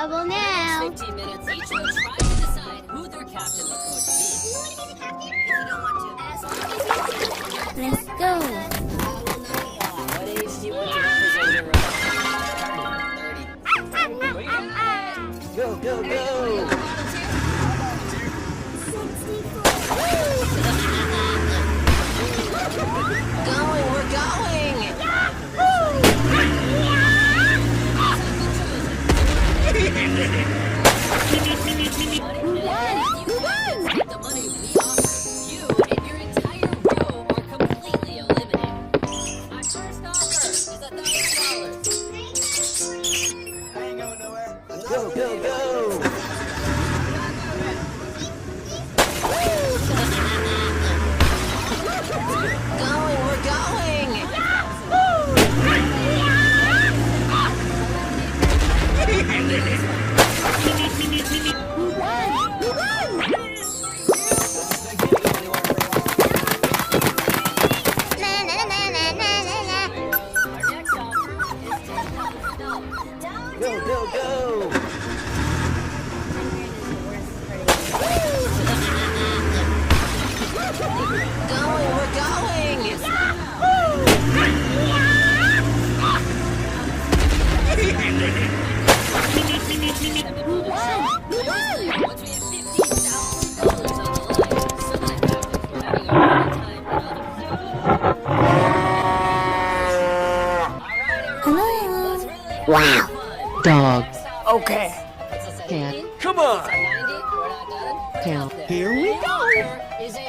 trouble now. 15 minutes each will try to decide who their captain was going to be. If you don't want to, as long as you Let's go. What age do you want to represent your 30. Go, go, go! Going, we're going! The money we offer, you and your entire row are completely eliminated. My first offer is $1,000. I ain't going nowhere. Go, go, go! Going, we're going! Go, go, go! Going, we're going! Wow. Dog, Okay, cat, come on! cow, Here we go!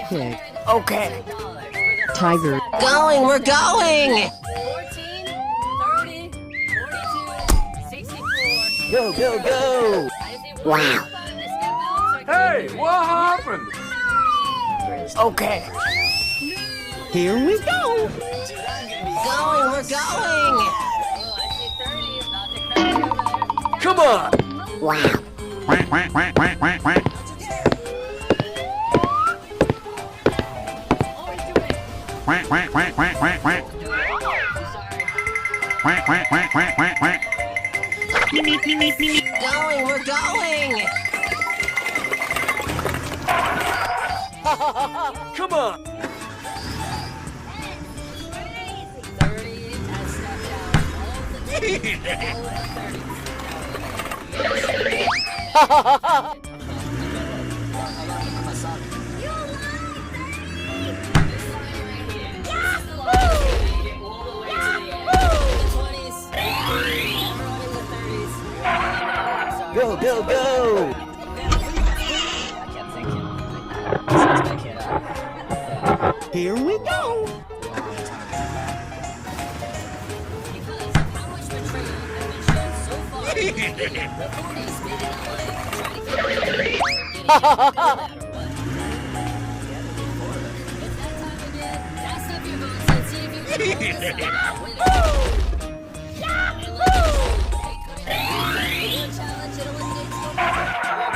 pig, Okay, tiger, Going, we're going! 14, 30, 42, 64. go, go, go! Wow. Hey, what happened? Okay, here we go! Going, we're going! Come on! Wow. Quack, quack, quack, quack, quack, quack. Quack, quack, quack, quack, quack, quack. Quack, quack, quack, quack, quack, quack. Going, we're going! Come on! 30 has stepped out. All of the people at 30. Go, go, go! Here we go!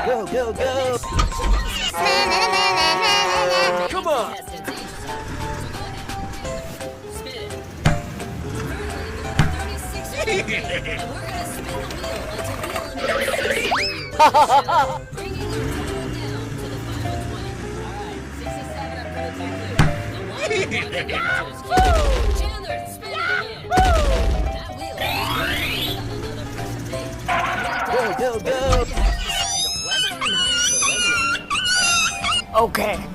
Go, go, go! Come on! Go, go, go! Okay.